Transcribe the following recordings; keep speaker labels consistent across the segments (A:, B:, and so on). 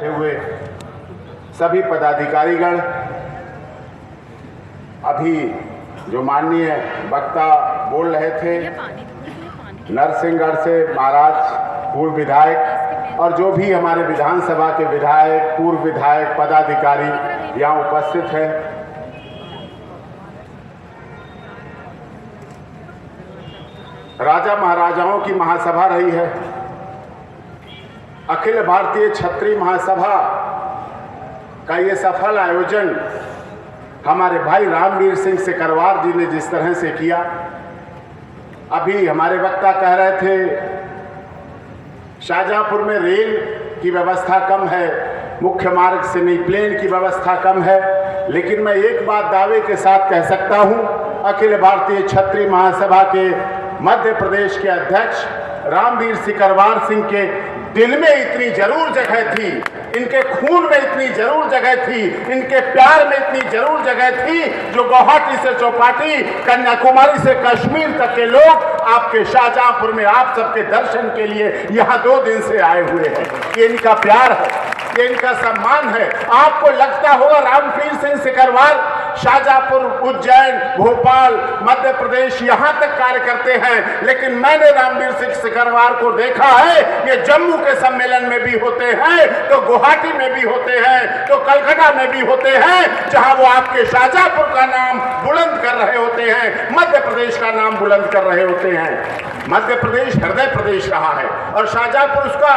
A: बैठे हुए सभी पदाधिकारीगण, अभी जो माननीय वक्ता बोल रहे थे नरसिंहगढ़ से महाराज पूर्व विधायक और जो भी हमारे विधानसभा के विधायक, पूर्व विधायक, पदाधिकारी यहाँ उपस्थित हैं, राजा महाराजाओं की महासभा रही है। अखिल भारतीय क्षत्रिय महासभा का ये सफल आयोजन हमारे भाई रामवीर सिंह सिकरवार जी ने जिस तरह से किया, अभी हमारे वक्ता कह रहे थे शाहजहांपुर में रेल की व्यवस्था कम है, मुख्य मार्ग से नहीं, प्लेन की व्यवस्था कम है, लेकिन मैं एक बात दावे के साथ कह सकता हूं, अखिल भारतीय क्षत्रिय महासभा के मध्य प्रदेश के अध्यक्ष रामवीर सिकरवार सिंह के दिल में इतनी जरूर जगह थी, इनके खून में इतनी जरूर जगह थी, इनके प्यार में इतनी जरूर जगह थी, जो गुवाहाटी से चौपाटी, कन्याकुमारी से कश्मीर तक के लोग आपके शाहजहांपुर में आप सबके दर्शन के लिए यहाँ 2 दिन से आए हुए हैं। ये इनका प्यार है, ये इनका सम्मान है। आपको लगता होगा रामवीर सिंह सिकरवार शाहजहांपुर, उज्जैन, भोपाल, मध्य प्रदेश यहाँ तक कार्य करते हैं, लेकिन मैंने रामवीर सिंह सिकरवार को देखा है, ये जम्मू के सम्मेलन में भी होते हैं, तो गुवाहाटी में भी होते हैं, तो कलकत्ता में भी होते हैं, जहां वो आपके शाहजहांपुर का नाम बुलंद कर रहे होते हैं, मध्य प्रदेश का नाम बुलंद कर रहे होते हैं। मध्य प्रदेश हृदय प्रदेश रहा है और शाहजहांपुर उसका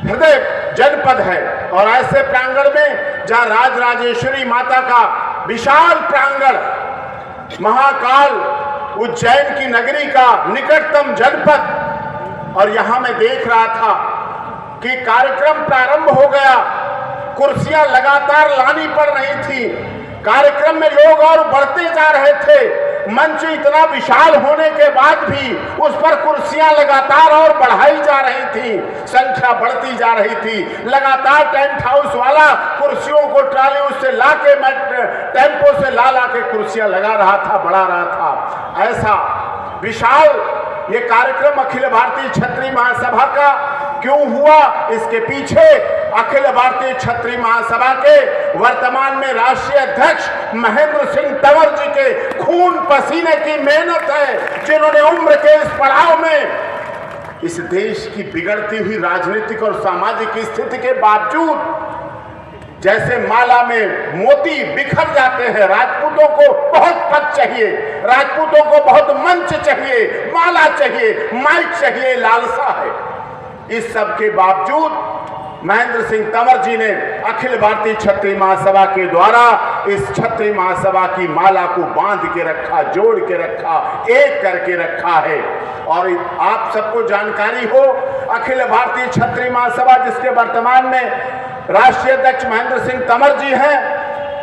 A: हृदय जनपद है। और ऐसे प्रांगण में जहां राजराजेश्वरी माता का विशाल प्रांगण, महाकाल उज्जैन की नगरी का निकटतम जनपद, और यहां मैं देख रहा था कि कार्यक्रम प्रारंभ हो गया, कुर्सियां लगातार लानी पड़ रही थी, कार्यक्रम में लोग और बढ़ते जा रहे थे, मंच इतना विशाल होने के बाद भी उस पर कुर्सियां लगातार और बढ़ाई जा रही थी, संख्या बढ़ती जा रही थी, लगातार टेंट हाउस वाला कुर्सियों को ट्राली उससे ला के टेम्पो से ला के कुर्सियां लगा रहा था, बढ़ा रहा था। ऐसा विशाल ये कार्यक्रम अखिल भारतीय क्षत्रिय महासभा का क्यों हुआ, इसके पीछे अखिल भारतीय क्षत्रिय महासभा के वर्तमान में राष्ट्रीय अध्यक्ष महेंद्र सिंह तंवर जी के खून पसीने की मेहनत है, जिन्होंने उम्र के इस पड़ाव में इस देश की बिगड़ती हुई राजनीतिक और सामाजिक स्थिति के बावजूद, जैसे माला में मोती बिखर जाते हैं, राजपूतों को बहुत पद चाहिए, राजपूतों को बहुत मंच चाहिए, माला चाहिए, माइक चाहिए, लालसा है, इस सब के बावजूद महेंद्र सिंह तंवर जी ने अखिल भारतीय क्षत्रिय महासभा के द्वारा इस क्षत्रिय महासभा की माला को बांध के रखा, जोड़ के रखा, एक करके रखा है। और आप सबको जानकारी हो, अखिल भारतीय क्षत्रिय महासभा जिसके वर्तमान में राष्ट्रीय अध्यक्ष महेंद्र सिंह तंवर जी हैं,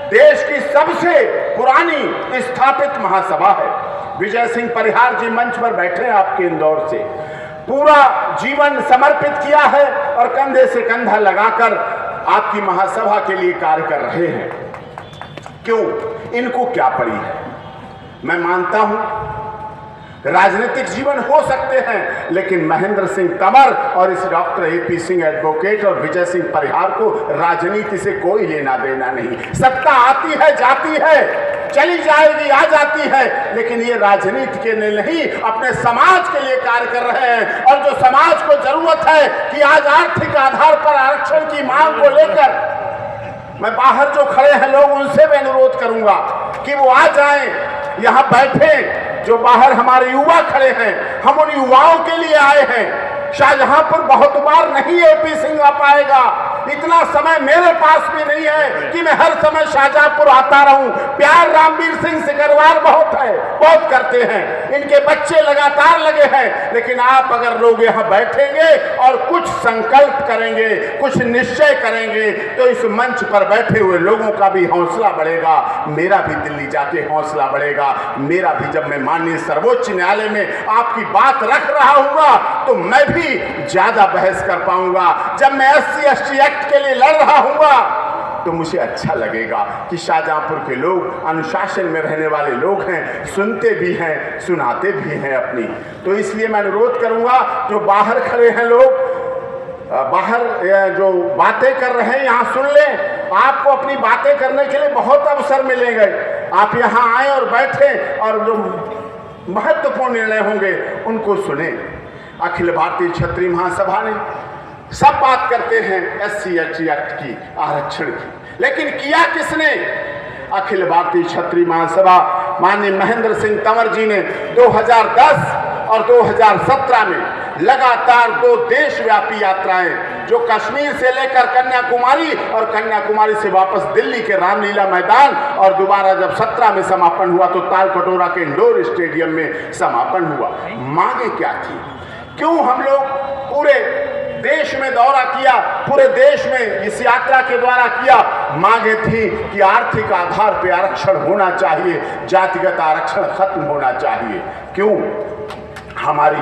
A: देश की सबसे पुरानी स्थापित महासभा है। विजय सिंह परिहार जी मंच पर बैठे हैं आपके इंदौर से, पूरा जीवन समर्पित किया है और कंधे से कंधा लगाकर आपकी महासभा के लिए कार्य कर रहे हैं। क्यों? इनको क्या पड़ी है? मैं मानता हूं राजनीतिक जीवन हो सकते हैं, लेकिन महेंद्र सिंह तंवर और इस डॉक्टर AP सिंह एडवोकेट और विजय सिंह परिहार को राजनीति से कोई लेना देना नहीं। सत्ता आती है, जाती है, चली जाएगी, आ जाती है, लेकिन ये राजनीति के लिए नहीं, अपने समाज के लिए कार्य कर रहे हैं। और जो समाज को जरूरत है कि आज आर्थिक आधार पर आरक्षण की मांग को लेकर, मैं बाहर जो खड़े हैं लोग, उनसे भी अनुरोध करूंगा कि वो आ जाएं, यहां बैठे। जो बाहर हमारे युवा खड़े हैं, हम उन युवाओं के लिए आए हैं। शाहजहांपुर बहुत बार नहीं AP सिंह आ पाएगा, इतना समय मेरे पास भी नहीं है कि मैं हर समय शाहजहांपुर आता रहूं। प्यार रामवीर सिंह सिकरवार बहुत है, बहुत करते हैं, इनके बच्चे लगातार लगे हैं, लेकिन आप अगर लोग यहाँ बैठेंगे और कुछ संकल्प करेंगे, कुछ निश्चय करेंगे, तो इस मंच पर बैठे हुए लोगों का भी हौसला बढ़ेगा, मेरा भी दिल्ली जाके हौसला बढ़ेगा, मेरा भी जब मैं माननीय सर्वोच्च न्यायालय में आपकी बात रख रहा हूँगा तो मैं भी ज्यादा बहस कर पाऊंगा। जब मैं SC/ST एक्ट के लिए लड़ रहा हूँगा तो मुझे अच्छा लगेगा कि शाहजहांपुर के लोग अनुशासन में रहने वाले लोग हैं, सुनते भी हैं, सुनाते भी हैं अपनी। तो इसलिए मैं अनुरोध करूंगा, जो बाहर खड़े हैं लोग, बाहर जो बातें कर रहे हैं यहाँ सुन लें। आपको अपनी बातें करने के लिए बहुत अवसर मिलेंगे। आप यहाँ आए और बैठे और जो महत्वपूर्ण निर्णय होंगे उनको सुने। अखिल भारतीय क्षत्रिय महासभा ने सब बात करते हैं SC ST एक्ट की, आरक्षण की, लेकिन किया किसने? अखिल भारतीय क्षत्रिय महासभा माननीय महेंद्र सिंह तंवर जी ने 2010 और 2017 में लगातार 2 देशव्यापी यात्राएं, जो कश्मीर से लेकर कन्याकुमारी और कन्याकुमारी से वापस दिल्ली के रामलीला मैदान और दोबारा जब 17 में समापन हुआ तो तालकटोरा के इंडोर स्टेडियम में समापन हुआ। मांगे क्या थी? क्यों हम लोग पूरे देश में दौरा किया, पूरे देश में इस यात्रा के द्वारा किया? मांगे थी कि आर्थिक आधार पर आरक्षण होना चाहिए, जातिगत आरक्षण खत्म होना चाहिए। क्यों? हमारे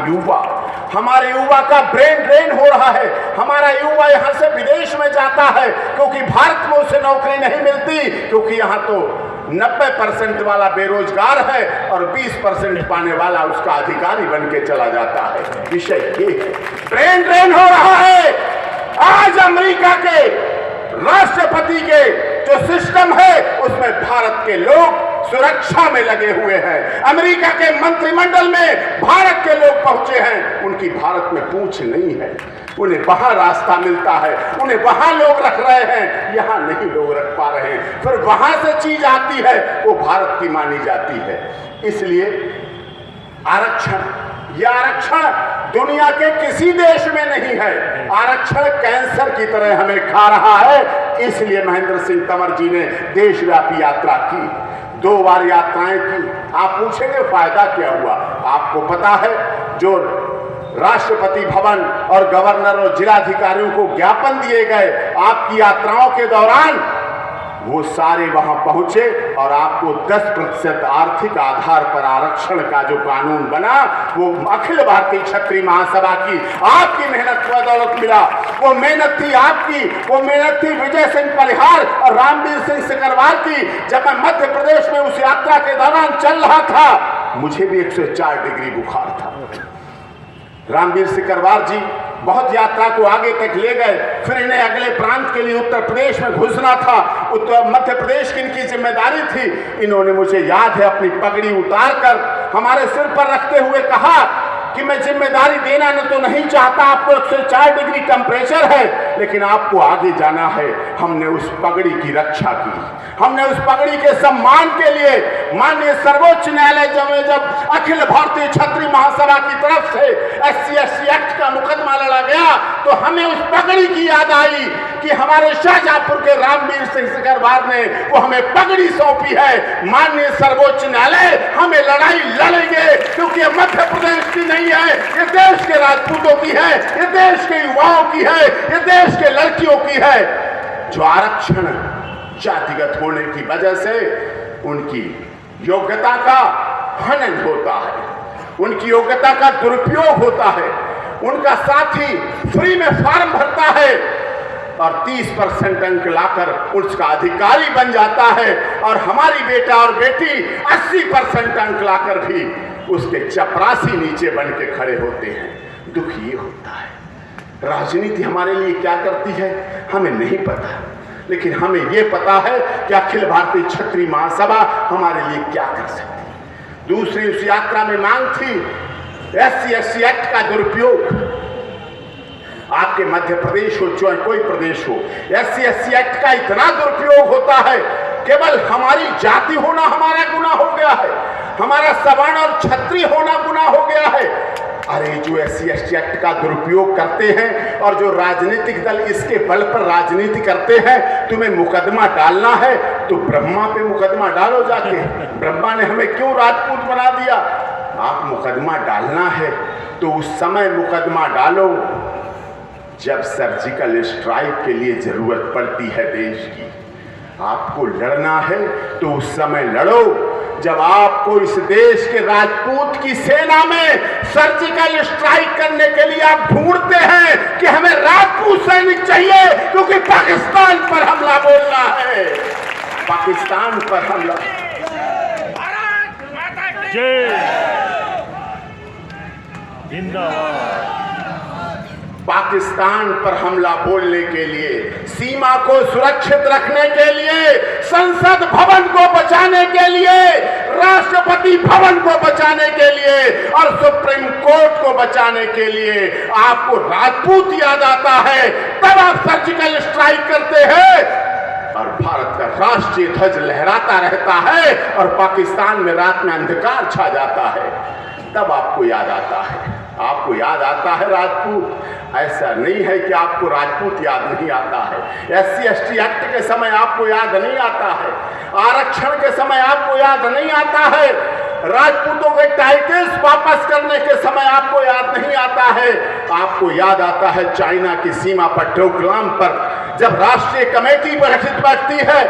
A: युवा का ब्रेन ड्रेन हो रहा है। हमारा युवा यहाँ से विदेश में जाता है क्योंकि भारत में उसे नौकरी नहीं मिलती, क्योंकि यहाँ तो 90% वाला बेरोजगार है और 20% पाने वाला उसका अधिकारी बन के चला जाता है। विषय ये है, ब्रेन ड्रेन हो रहा है। आज अमेरिका के राष्ट्रपति के जो सिस्टम है उसमें भारत के लोग सुरक्षा में लगे हुए हैं। अमेरिका के मंत्रिमंडल में भारत के लोग पहुंचे हैं, उनकी भारत में पूछ नहीं है। उन्हें वहां रास्ता मिलता है, उन्हें वहां लोग रख रहे हैं, यहां नहीं लोग रख पा रहे हैं। फिर वहां से चीज आती है वो भारत की मानी जाती है। इसलिए आरक्षण दुनिया के किसी देश में नहीं है। आरक्षण कैंसर की तरह हमें खा रहा है। इसलिए महेंद्र सिंह तंवर जी ने देशव्यापी यात्रा की, 2 बार यात्राएं की। आप पूछेंगे फायदा क्या हुआ? आपको पता है, जो राष्ट्रपति भवन और गवर्नर और जिलाधिकारियों को ज्ञापन दिए गए आपकी यात्राओं के दौरान, वो सारे वहां पहुंचे और आपको 10% आर्थिक आधार पर आरक्षण का जो कानून बना वो अखिल भारतीय क्षत्रिय महासभा की आपकी मेहनत की बदौलत मिला। वो मेहनत थी आपकी, वो मेहनत थी विजय सिंह परिहार और रामवीर सिंह सिकरवार की। जब मैं मध्य प्रदेश में उस यात्रा के दौरान चल रहा था, मुझे भी 104 डिग्री बुखार था। रामवीर सिकरवार जी बहुत यात्रा को आगे तक ले गए, फिर इन्हें अगले प्रांत के लिए उत्तर प्रदेश में घुसना था। उत्तर मध्य प्रदेश की इनकी जिम्मेदारी थी। इन्होंने, मुझे याद है, अपनी पगड़ी उतार कर हमारे सिर पर रखते हुए कहा कि मैं जिम्मेदारी देना न तो नहीं चाहता, आपको 104 डिग्री टेम्परेचर है, लेकिन आपको आगे जाना है। हमने उस पगड़ी की रक्षा की, हमने उस पगड़ी के सम्मान के लिए माननीय सर्वोच्च न्यायालय जब अखिल भारतीय क्षत्रिय महासभा की तरफ से SC ST एक्ट का मुकदमा लड़ा गया तो हमें उस पगड़ी की याद आई कि हमारे शाहजहांपुर के रामवीर सिंह सिकरवार ने वो हमें पगड़ी सौंपी है। माननीय सर्वोच्च न्यायालय, हमें लड़ाई लड़ेंगे क्योंकि ये मध्य प्रदेश की नहीं है, ये देश के राजपूतों की है, ये देश के युवाओं की है, ये देश के लड़कियों की है। जो आरक्षण जातिगत होने की वजह से उनकी योग्यता का हनन होता है, उनकी योग्यता का दुरुपयोग होता है। उनका साथी फ्री में फॉर्म भरता है और 30% अंक लाकर उसका अधिकारी बन जाता है, और हमारी बेटा और बेटी 80% अंक लाकर भी उसके चपरासी नीचे बन के खड़े होते हैं। दुख ये होता है। राजनीति हमारे लिए क्या करती है हमें नहीं पता, लेकिन हमें ये पता है कि अखिल भारतीय क्षत्रिय महासभा हमारे लिए क्या कर सकती है। दूसरी उस यात्रा में मांग थी SC ST एक्ट का दुरुपयोग। आपके मध्य प्रदेश हो चाहे कोई प्रदेश हो, SC ST एक्ट का इतना दुरुपयोग होता है, केवल हमारी जाति होना हमारा गुनाह हो गया है, हमारा सवर्ण और क्षत्रिय होना गुनाह हो गया है। अरे जो SC ST एक्ट का दुरुपयोग करते हैं और जो राजनीतिक दल इसके बल पर राजनीति करते हैं, तुम्हें मुकदमा डालना है तो ब्रह्मा पे मुकदमा डालो जाके। ब्रह्मा ने हमें क्यों राजपूत बना दिया? आप मुकदमा डालना है तो उस समय मुकदमा डालो जब सर्जिकल स्ट्राइक के लिए जरूरत पड़ती है देश की। आपको लड़ना है तो उस समय लड़ो जब आपको इस देश के राजपूत की सेना में सर्जिकल स्ट्राइक करने के लिए आप ढूंढते हैं कि हमें राजपूत सैनिक चाहिए, क्योंकि पाकिस्तान पर हमला बोलना है, पाकिस्तान पर हमला।
B: जय जिंदाबाद।
A: पाकिस्तान पर हमला बोलने के लिए, सीमा को सुरक्षित रखने के लिए, संसद भवन को बचाने के लिए, राष्ट्रपति भवन को बचाने के लिए और सुप्रीम कोर्ट को बचाने के लिए आपको राजपूत याद आता है, तब आप सर्जिकल स्ट्राइक करते हैं और भारत का राष्ट्रीय ध्वज लहराता रहता है और पाकिस्तान में रात में अंधकार छा जाता है, तब आपको याद आता है। आपको याद आता है राजपूत। ऐसा नहीं है कि आपको राजपूत याद नहीं आता है। SC/ST एक्ट के समय आपको याद नहीं आता है, आरक्षण के समय आपको याद नहीं आता है, राजपूतों के टाइटल्स वापस करने के समय आपको याद नहीं आता है। आपको याद आता है चाइना की सीमा पर डोकलाम पर जब राष्ट्रीय कमेटी बैठती है,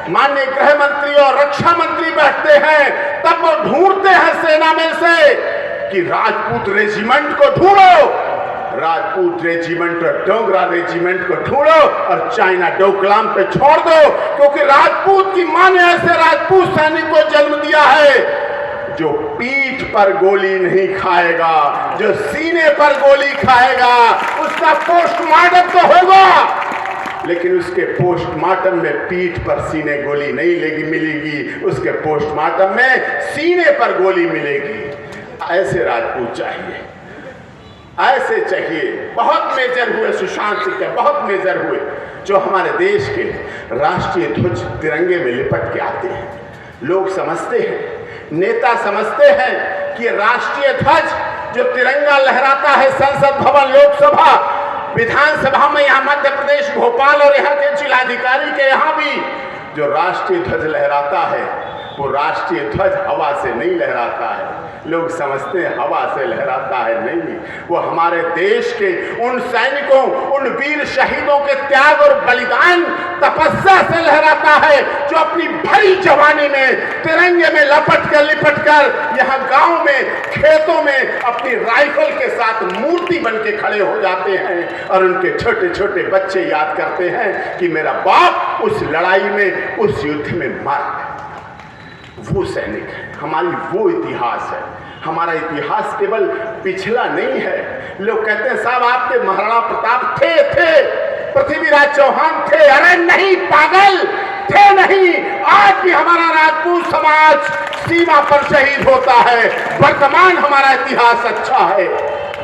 A: माननीय गृह मंत्री और रक्षा मंत्री बैठते हैं, तब वो ढूंढते हैं सेना में से कि राजपूत रेजिमेंट को ढूंढो, राजपूत रेजिमेंट और डोगरा रेजिमेंट को ढूंढो और चाइना डोकलाम पे छोड़ दो, क्योंकि राजपूत की मां ने ऐसे राजपूत सैनिक को जन्म दिया है जो पीठ पर गोली नहीं खाएगा, जो सीने पर गोली खाएगा। उसका पोस्टमार्टम तो होगा, लेकिन उसके पोस्टमार्टम में पीठ पर सीने गोली नहीं मिलेगी, उसके पोस्टमार्टम में सीने पर गोली मिलेगी। ऐसे राजपूत चाहिए, ऐसे चाहिए। बहुत मेजर हुए सुशांत सिंह के, बहुत मेजर हुए, जो हमारे देश के राष्ट्रीय ध्वज तिरंगे में लिपट के आते हैं। लोग समझते हैं, नेता समझते हैं कि राष्ट्रीय ध्वज जो तिरंगा लहराता है संसद भवन, लोकसभा, विधानसभा में, यहाँ मध्य प्रदेश भोपाल और यहाँ के जिलाधिकारी के यहाँ भी जो राष्ट्रीय ध्वज लहराता है, वो राष्ट्रीय ध्वज हवा से नहीं लहराता है। लोग समझते हैं हवा से लहराता है, नहीं, वो हमारे देश के उन सैनिकों, उन वीर शहीदों के त्याग और बलिदान, तपस्या से लहराता है, जो अपनी भरी जवानी में तिरंगे में लिपट कर यहाँ गांव में, खेतों में अपनी राइफल के साथ मूर्ति बन के खड़े हो जाते हैं और उनके छोटे छोटे बच्चे याद करते हैं कि मेरा बाप उस लड़ाई में, उस युद्ध में मर गया। वो सैनिक है, हमारी वो इतिहास है। हमारा इतिहास केवल पिछला नहीं है। लोग कहते हैं साहब आपके महाराणा प्रताप थे, पृथ्वीराज चौहान थे। अरे नहीं पागल, थे नहीं। आज भी हमारा राजपूत समाज सीमा पर शहीद होता है। वर्तमान हमारा इतिहास अच्छा है,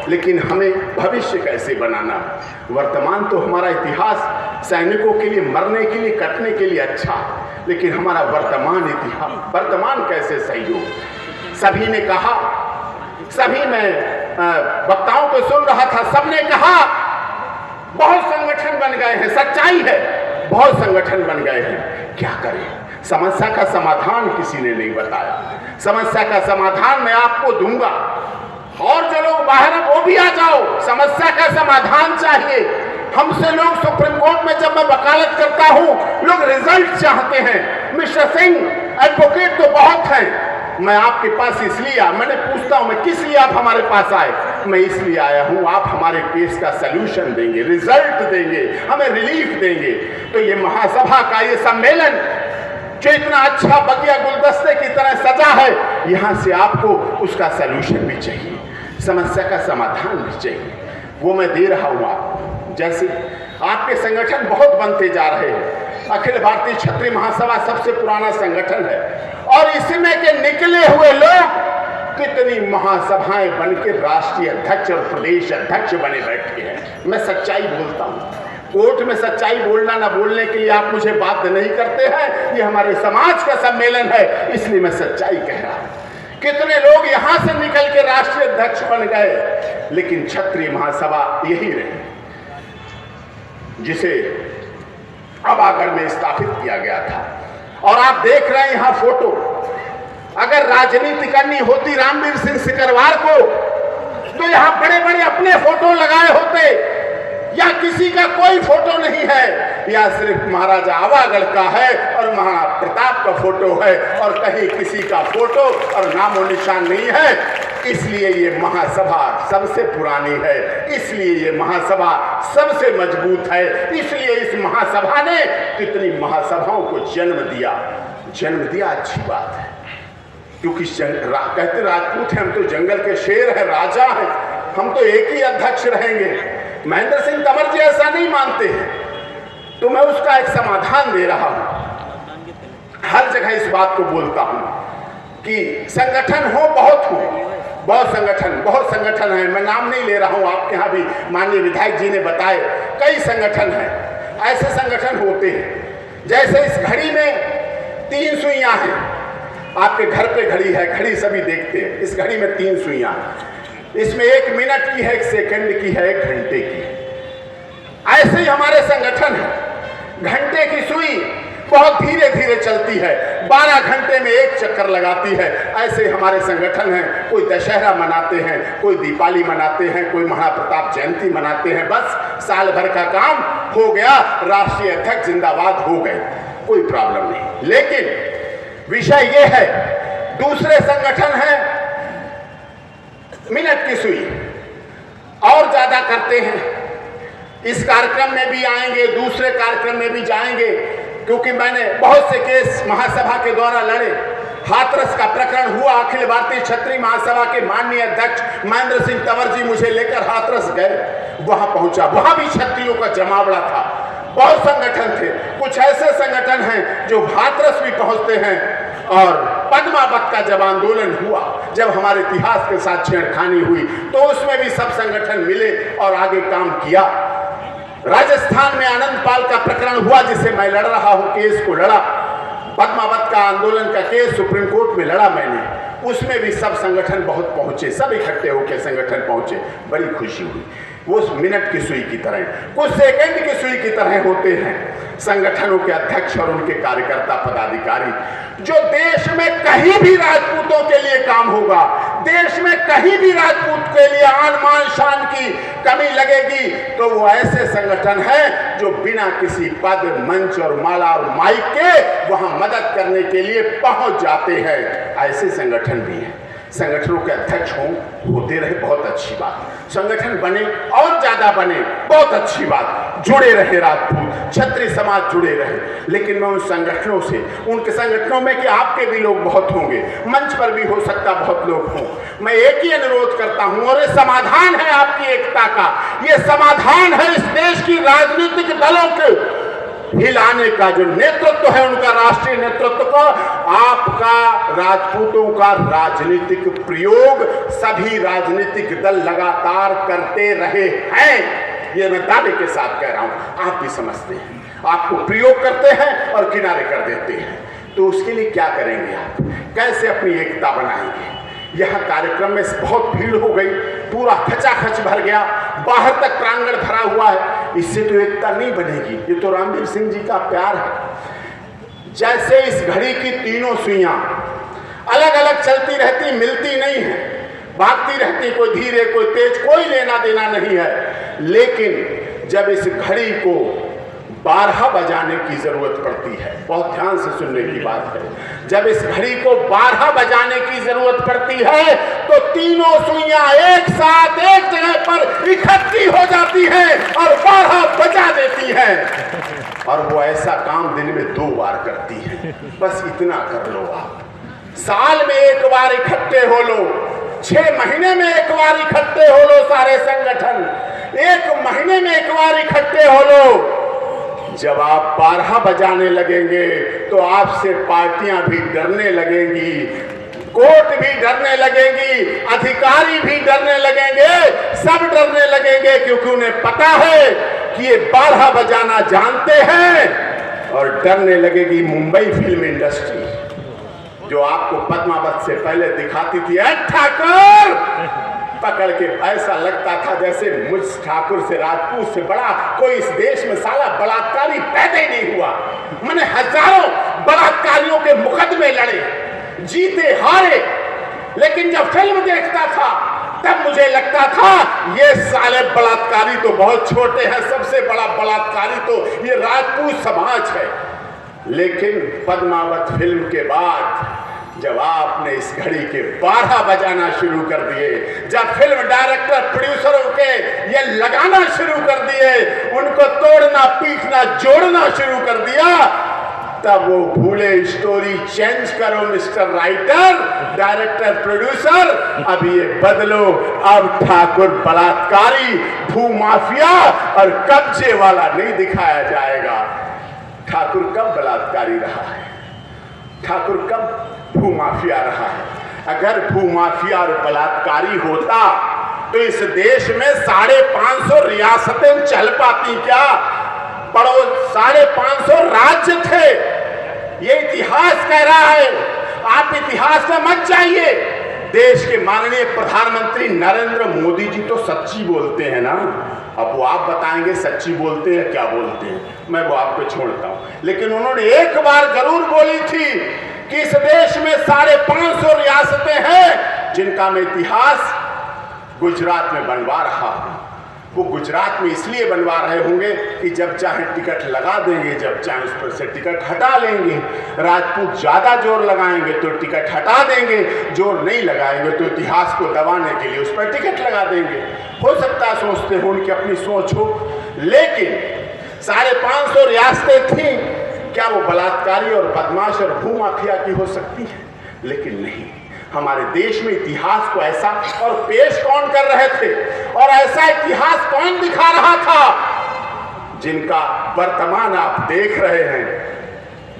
A: लेकिन हमें भविष्य कैसे बनाना। वर्तमान तो हमारा इतिहास सैनिकों के लिए मरने के लिए, कटने के लिए अच्छा है, लेकिन हमारा वर्तमान इतिहास, वर्तमान कैसे सही हो। सभी ने कहा, सभी मैं वक्ताओं को सुन रहा था, सबने कहा बहुत संगठन बन गए हैं। सच्चाई है, बहुत संगठन बन गए हैं। क्या करें, समस्या का समाधान किसी ने नहीं बताया। समस्या का समाधान मैं आपको दूंगा, और जो लोग बाहर हैं वो भी आ जाओ। समस्या का समाधान चाहिए। हमसे लोग सुप्रीम कोर्ट में जब मैं वकालत करता हूं, लोग रिजल्ट चाहते हैं। मिस्टर सिंह एडवोकेट तो बहुत हैं, मैं आपके पास इसलिए मैंने पूछता हूं मैं किस लिए आप हमारे पास आए। मैं इसलिए आया हूं आप हमारे केस का सलूशन देंगे, रिजल्ट देंगे, हमें रिलीफ देंगे। तो ये महासभा का ये सम्मेलन जो इतना अच्छा बगिया गुलदस्ते की तरह सजा है, यहां से आपको उसका सलूशन भी चाहिए, समस्या का समाधान भी चाहिए। वो मैं दे रहा हूं आपको। जैसे आपके संगठन बहुत बनते जा रहे हैं। अखिल भारतीय क्षत्रिय महासभा सबसे पुराना संगठन है, और इसमें के निकले हुए लोग कितनी महासभाएं बनकर राष्ट्रीय अध्यक्ष और प्रदेश अध्यक्ष बने बैठे हैं। मैं सच्चाई बोलता हूं। कोर्ट में सच्चाई बोलना ना बोलने के लिए आप मुझे बाध्य नहीं करते हैं। ये हमारे समाज का सम्मेलन है, इसलिए मैं सच्चाई कह रहा हूं। कितने लोग यहां से निकल के राष्ट्रीय अध्यक्ष बन गए, लेकिन क्षत्रिय महासभा यही रही जिसे अबागढ़ में स्थापित किया गया था। और आप देख रहे हैं यहां फोटो। अगर राजनीति करनी होती रामवीर सिंह सिकरवार को, तो यहां बड़े बड़े अपने फोटो लगाए होते, या किसी का कोई फोटो नहीं है, या सिर्फ महाराजा आवागढ़ का है और महाराणा प्रताप का फोटो है, और कहीं किसी का फोटो और नामो निशान नहीं है। इसलिए ये महासभा सबसे पुरानी है, इसलिए ये महासभा सबसे मजबूत है, इसलिए इस महासभा ने कितनी महासभाओं को जन्म दिया। अच्छी बात है, क्योंकि कहते राजपूत हैं हम तो जंगल के शेर हैं, राजा हैं, हम तो एक ही अध्यक्ष रहेंगे। महेंद्र सिंह तंवर जी ऐसा नहीं मानते हैं, तो मैं उसका एक समाधान दे रहा हूं। हर जगह इस बात को बोलता हूं कि संगठन हो, बहुत संगठन है। मैं नाम नहीं ले रहा हूं, आपके यहाँ भी माननीय विधायक जी ने बताए कई संगठन हैं। ऐसे संगठन होते हैं जैसे इस घड़ी में 3 सुइयां हैं। आपके घर पे घड़ी है, घड़ी सभी देखते हैं। इस घड़ी में 3 सुइयां, इसमें 1 मिनट की है, 1 सेकंड की है, 1 घंटे की है। ऐसे ही हमारे संगठन है। घंटे की सुई बहुत धीरे धीरे चलती है, 12 घंटे में 1 चक्कर लगाती है। ऐसे हमारे संगठन हैं। कोई दशहरा मनाते हैं, कोई दीपावली मनाते हैं, कोई महाप्रताप जयंती मनाते हैं। बस साल भर का काम हो गया, राष्ट्रीय अध्यक्ष जिंदाबाद हो गए, कोई प्रॉब्लम नहीं। लेकिन विषय यह है, दूसरे संगठन हैं मिनट की सुई, और ज्यादा करते हैं। इस कार्यक्रम में भी आएंगे, दूसरे कार्यक्रम में भी जाएंगे, क्योंकि मैंने बहुत से केस महासभा के द्वारा लड़े। हाथरस का प्रकरण हुआ, अखिल भारतीय क्षत्रिय महासभा के माननीय अध्यक्ष महेंद्र सिंह तंवर जी मुझे लेकर हाथरस गए, वहां पहुंचा, वहां भी क्षत्रियों का जमावड़ा था। बहुत संगठन थे। कुछ ऐसे संगठन हैं जो हाथरस भी पहुंचते हैं। और पद्मावत का जब आंदोलन हुआ, जब हमारे इतिहास के साथ छेड़खानी हुई, तो उसमें भी सब संगठन मिले और आगे काम किया। राजस्थान में आनंदपाल का प्रकरण हुआ, जिसे मैं लड़ रहा हूं, केस को लड़ा। पद्मावत का आंदोलन का केस सुप्रीम कोर्ट में लड़ा मैंने, उसमें भी सब संगठन बहुत पहुंचे, सब इकट्ठे होकर संगठन पहुंचे। बड़ी खुशी हुई। वो मिनट की सुई की तरह, कुछ सेकंड की सुई की तरह होते हैं संगठनों के अध्यक्ष और उनके कार्यकर्ता पदाधिकारी। जो देश में कहीं भी राजपूतों के लिए काम होगा, देश में कहीं भी राजपूत के लिए आन मान शान की कमी लगेगी, तो वो ऐसे संगठन हैं जो बिना किसी पद, मंच और माला और माइक के वहां मदद करने के लिए पहुंच जाते हैं। ऐसे संगठन भी हैं। संगठनों के अध्यक्ष होते रहे, बहुत अच्छी बात। संगठन बने और ज्यादा बने, बहुत अच्छी बात। जुड़े रहे राजपूत, क्षत्रिय समाज जुड़े रहे। लेकिन मैं उन संगठनों से, उनके संगठनों में कि आपके भी लोग बहुत होंगे, मंच पर भी हो सकता बहुत लोग हों, मैं एक ही अनुरोध करता हूं, और ये समाधान है आपकी एकता का, ये समाधान है इस देश की राजनीतिक दलों के हिलाने का। जो नेतृत्व है उनका, राष्ट्रीय नेतृत्व का, आपका राजपूतों का राजनीतिक प्रयोग सभी राजनीतिक दल लगातार करते रहे हैं। ये मैं दावे के साथ कह रहा हूं, आप भी समझते हैं। आपको प्रयोग करते हैं और किनारे कर देते हैं। तो उसके लिए क्या करेंगे आप, कैसे अपनी एकता बनाएंगे? यहाँ कार्यक्रम में बहुत भीड़ हो गई, पूरा खचाखच भर गया, बाहर तक प्रांगण भरा हुआ है। इससे तो एकता नहीं बनेगी। ये तो रामवीर सिंह जी का प्यार है। जैसे इस घड़ी की 3 सुइयां अलग अलग चलती रहती, मिलती नहीं है, भागती रहती, कोई धीरे कोई तेज, कोई लेना देना नहीं है। लेकिन जब इस घड़ी को 12 बजाने की जरूरत पड़ती है, बहुत ध्यान से सुनने की बात है, जब इस घड़ी को 12 बजाने की जरूरत पड़ती है, तो 3 सुइयां एक साथ एक जगह पर इकट्ठी हो जाती हैं और 12 बजा देती हैं। और वो ऐसा काम दिन में 2 बार करती है। बस इतना कर लो आप। साल में 1 बार इकट्ठे हो लो, 6 महीने में 1 बार इकट्ठे हो लो, सारे संगठन 1 महीने में 1 बार इकट्ठे हो लो। जब आप 12 बजाने लगेंगे तो आपसे पार्टियां भी डरने लगेंगी, कोर्ट भी डरने लगेंगी, अधिकारी भी डरने लगेंगे, सब डरने लगेंगे, क्योंकि उन्हें पता है कि ये 12 बजाना जानते हैं। और डरने लगेगी मुंबई फिल्म इंडस्ट्री, जो आपको पद्मावत से पहले दिखाती थी, ठाकुर पकड़ के ऐसा लगता था जैसे मुझ ठाकुर से, राजपूत से बड़ा कोई इस देश में साला बलात्कारी पैदा ही नहीं हुआ। मैंने हजारों बलात्कारियों के मुकदमे लड़े, जीते हारे, लेकिन जब फिल्म देखता था तब मुझे लगता था ये साले बलात्कारी तो बहुत छोटे हैं, सबसे बड़ा बलात्कारी तो ये राजपूत समाज है। लेकिन पद्मावत फिल्म के बाद जब आपने इस घड़ी के 12 बजाना शुरू कर दिए, जब फिल्म डायरेक्टर प्रोड्यूसरों के ये लगाना शुरू कर दिए, उनको तोड़ना पीटना जोड़ना शुरू कर दिया, तब वो भूले स्टोरी चेंज करो मिस्टर राइटर, डायरेक्टर, प्रोड्यूसर, अब ये बदलो। अब ठाकुर बलात्कारी, भूमाफिया और कब्जे वाला नहीं दिखाया जाएगा। ठाकुर कब बलात्कारी रहा है? ठाकुर कब भूमाफिया रहा है? अगर भूमाफिया और बलात्कारी होता तो इस देश में 550 रियासतें चल पाती क्या? पढ़ो, 550 राज्य थे। ये इतिहास कह रहा है, आप इतिहास में मत जाइए। देश के माननीय प्रधानमंत्री नरेंद्र मोदी जी तो सच्ची बोलते हैं ना। अब वो आप बताएंगे सच्ची बोलते हैं क्या बोलते हैं, मैं वो आपको छोड़ता हूं। लेकिन उन्होंने एक बार जरूर बोली थी कि इस देश में 550 रियासतें हैं जिनका मैं इतिहास गुजरात में बनवा रहा हूं। वो गुजरात में इसलिए बनवा रहे होंगे कि जब चाहे टिकट लगा देंगे, जब चाहे उस पर से टिकट हटा लेंगे। राजपूत ज्यादा जोर लगाएंगे तो टिकट हटा देंगे, जोर नहीं लगाएंगे तो इतिहास को दबाने के लिए उस पर टिकट लगा देंगे। हो सकता है सोचते हो, उनकी अपनी सोच हो, लेकिन 550 रियासतें थी, क्या वो बलात्कारी और बदमाश और भूमाफिया की हो सकती है? लेकिन नहीं। हमारे देश में इतिहास को ऐसा और पेश कौन कर रहे थे और ऐसा इतिहास कौन दिखा रहा था जिनका वर्तमान आप देख रहे हैं।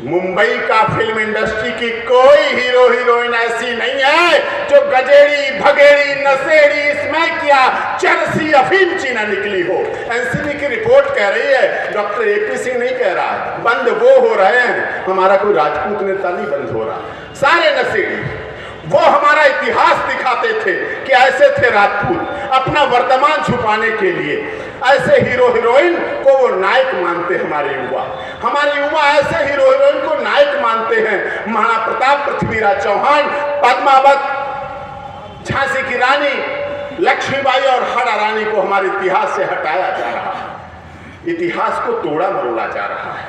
A: मुंबई का फिल्म इंडस्ट्री की कोई हीरो हीरोइन ऐसी नहीं है जो गजेड़ी, भगेड़ी, नशेड़ी, इसमें क्या चरसी, अफीमची न निकली हो। एनसीबी की रिपोर्ट कह रही है, डॉक्टर एपी सिंह नहीं कह रहा है। बंद वो हो रहे हैं, हमारा कोई राजपूत नेता नहीं बंद हो रहा। सारे नशेड़ी वो हमारा इतिहास दिखाते थे कि ऐसे थे राजपूत, अपना वर्तमान छुपाने के लिए। ऐसे हीरो हीरोइन को वो नायक मानते हमारे युवा। हमारे युवा ऐसे हीरो हीरोइन को नायक मानते हैं। महाराणा प्रताप, पृथ्वीराज चौहान, पद्मावत, झांसी की रानी, लक्ष्मीबाई और हड़ा रानी को हमारे इतिहास से हटाया जा रहा है। इतिहास को तोड़ा मरोड़ा जा रहा है।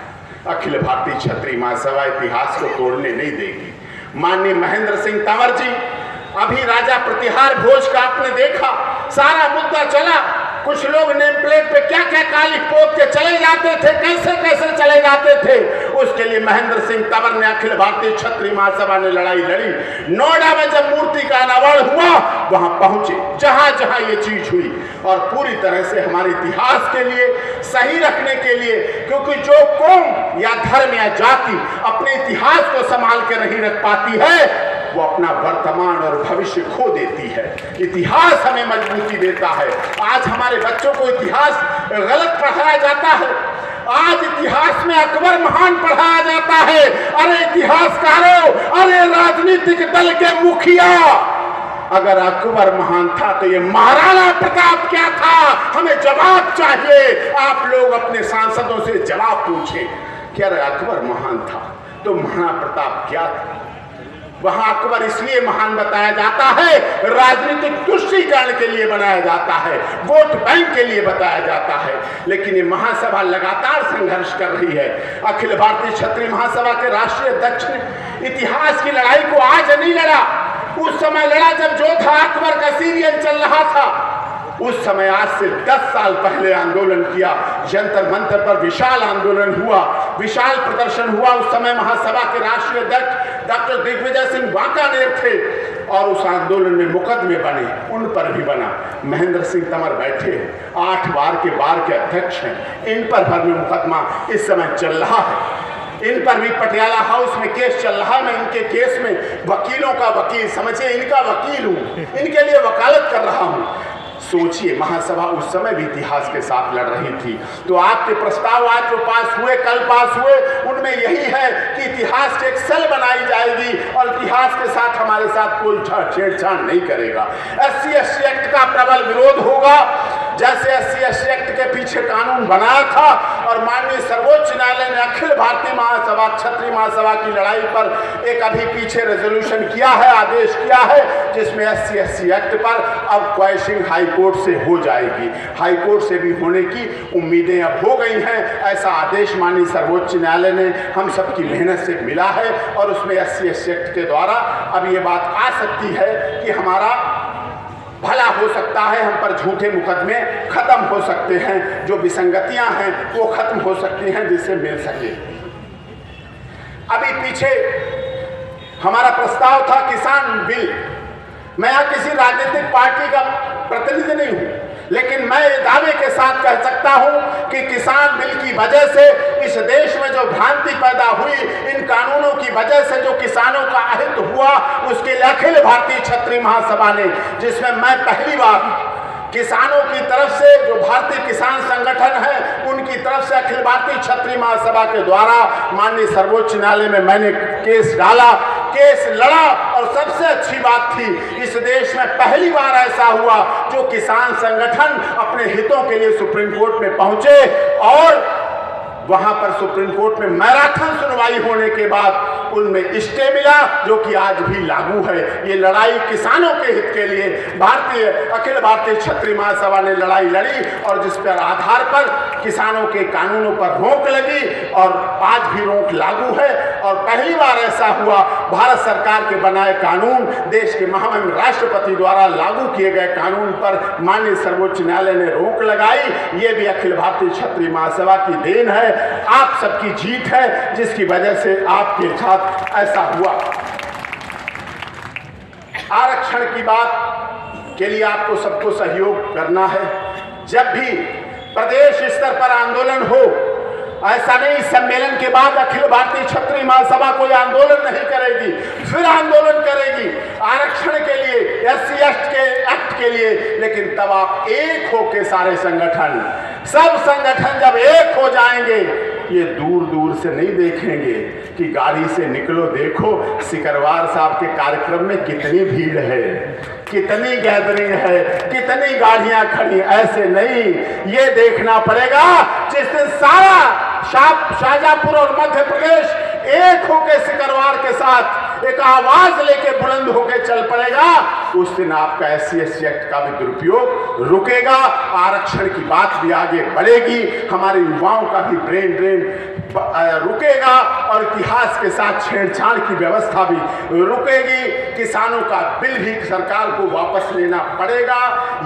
A: अखिल भारतीय क्षत्रिय महासभा इतिहास को तोड़ने नहीं देगी। माननीय महेंद्र सिंह तंवर जी, अभी राजा प्रतिहार भोज का आपने देखा, सारा मुद्दा चला। कुछ लोग नेम प्लेट पे क्या क्या काली पोत के चले जाते थे, कैसे कैसे चले जाते थे। उसके लिए महेंद्र सिंह तंवर ने, अखिल भारतीय क्षत्रिय महासभा ने लड़ाई लड़ी। नोएडा में जब मूर्ति का अनावरण हुआ, वहां पहुंचे जहां जहां ये चीज हुई, और पूरी तरह से हमारे इतिहास के लिए सही रखने के लिए, क्योंकि जो कौम या धर्म या जाति अपने इतिहास को संभाल के नहीं रख पाती है, वो अपना वर्तमान और भविष्य खो देती है। इतिहास हमें मजबूती देता है। आज हमारे बच्चों को इतिहास गलत पढ़ाया जाता है। आज इतिहास में अकबर महान पढ़ाया जाता है। अरे इतिहासकारों, अरे राजनीतिक दल के मुखिया, अगर अकबर महान था तो ये महाराणा प्रताप क्या था? हमें जवाब चाहिए। आप लोग अपने सांसदों से जवाब पूछें कि अरे अकबर महान था तो महाराणा प्रताप क्या था? वहां अकबर इसलिए महान बताया जाता है, राजनीतिक तुष्टीकरण के लिए बनाया जाता है, वोट बैंक के लिए बताया जाता है। लेकिन ये महासभा लगातार संघर्ष कर रही है। अखिल भारतीय क्षत्रिय महासभा के राष्ट्रीय अध्यक्ष ने इतिहास की लड़ाई को आज नहीं लड़ा, उस समय लड़ा जब जोधा अकबर का सीरियल चल रहा था। उस समय आज से 10 साल पहले आंदोलन किया। जंतर मंतर पर विशाल आंदोलन हुआ, विशाल प्रदर्शन हुआ। उस समय महासभा के राष्ट्रीय अध्यक्ष डॉक्टर दिग्विजय सिंह वाकानेर थे और उस आंदोलन में मुकदमे बने, उन पर भी बना। महेंद्र सिंह तंवर बैठे 8 बार के अध्यक्ष हैं, इन पर भी मुकदमा इस समय चल रहा है। इन पर भी पटियाला हाउस में केस चल रहा है। मैं इनके केस में वकीलों का वकील, समझिए इनका वकील हूं, इनके लिए वकालत कर रहा हूं। सोचिए, महासभा उस समय भी इतिहास के साथ लड़ रही थी। तो आपके प्रस्ताव आज जो पास हुए, कल पास हुए, उनमें यही है कि इतिहास की एक सेल बनाई जाएगी और इतिहास के साथ हमारे साथ कोई छेड़छाड़ नहीं करेगा। SC/ST एक्ट का प्रबल विरोध होगा। जैसे SC/ST एक्ट के पीछे कानून बनाया था और माननीय सर्वोच्च न्यायालय ने अखिल भारतीय महासभा, क्षत्रिय महासभा की लड़ाई पर एक अभी पीछे रेजोल्यूशन किया है, आदेश किया है, जिसमें SC/ST एक्ट पर अब क्वेश्चनिंग हाई कोर्ट से हो जाएगी। हाई कोर्ट से भी होने की उम्मीदें अब हो गई हैं। ऐसा आदेश माननीय सर्वोच्च न्यायालय ने हम सबकी मेहनत से मिला है और उसमें SC/ST एक्ट के द्वारा अब ये बात आ सकती है कि हमारा भला हो सकता है, हम पर झूठे मुकदमे खत्म हो सकते हैं, जो विसंगतियां हैं वो खत्म हो सकती हैं, जिससे मिल सके। अभी पीछे हमारा प्रस्ताव था किसान बिल। मैं यहाँ किसी राजनीतिक पार्टी का प्रतिनिधि नहीं हूँ, लेकिन मैं दावे के साथ कह सकता हूं कि किसान बिल की वजह से इस देश में जो भ्रांति पैदा हुई, इन कानूनों की वजह से जो किसानों का अहित हुआ, उसके लिए अखिल भारतीय क्षत्रिय महासभा ने, जिसमें मैं पहली बार किसानों की तरफ से, जो भारतीय किसान संगठन है उनकी तरफ से अखिल भारतीय क्षत्रिय महासभा के द्वारा माननीय सर्वोच्च न्यायालय में मैंने केस डाला, केस लड़ा। और सबसे अच्छी बात थी, इस देश में पहली बार ऐसा हुआ जो किसान संगठन अपने हितों के लिए सुप्रीम कोर्ट में पहुंचे और वहां पर सुप्रीम कोर्ट में मैराथन सुनवाई होने के बाद उनमें स्टे मिला, जो कि आज भी लागू है। ये लड़ाई किसानों के हित के लिए अखिल भारतीय क्षत्रिय महासभा ने लड़ाई लड़ी और जिस पर आधार पर किसानों के कानूनों पर रोक लगी और आज भी रोक लागू है। और पहली बार ऐसा हुआ, भारत सरकार के बनाए कानून, देश के महामहिम राष्ट्रपति द्वारा लागू किए गए कानून पर माननीय सर्वोच्च न्यायालय ने रोक लगाई। ये भी अखिल भारतीय क्षत्रिय महासभा की देन है, आप सबकी जीत है, जिसकी वजह से आपके साथ ऐसा हुआ। आरक्षण की बात के लिए आपको सबको सहयोग करना है। जब भी प्रदेश स्तर पर आंदोलन हो, ऐसा नहीं सम्मेलन के बाद अखिल भारतीय क्षत्रिय महासभा कोई आंदोलन नहीं करेगी, फिर आंदोलन करेगी आरक्षण के लिए, SC एक्ट के लिए, लेकिन तब आप एक हो के सारे संगठन, सब संगठन जब एक हो जाएंगे, ये दूर दूर से नहीं देखेंगे कि गाड़ी से निकलो, देखो सिकरवार साहब के कार्यक्रम में कितनी भीड़ है, कितनी गैदरिंग है, कितनी गाड़ियां खड़ी। ऐसे नहीं, ये देखना पड़ेगा जिस दिन सारा शाहजहांपुर और मध्य प्रदेश एक होके सिकरवार के साथ एक आवाज लेके बुलंद होके चल पड़ेगा, उस दिन आपका SC एक्ट का भी दुरुपयोग रुकेगा, आरक्षण की बात भी आगे बढ़ेगी, हमारे युवाओं का भी ब्रेन ड्रेन रुकेगा और इतिहास के साथ छेड़छाड़ की व्यवस्था भी रुकेगी, किसानों का बिल भी सरकार को वापस लेना पड़ेगा।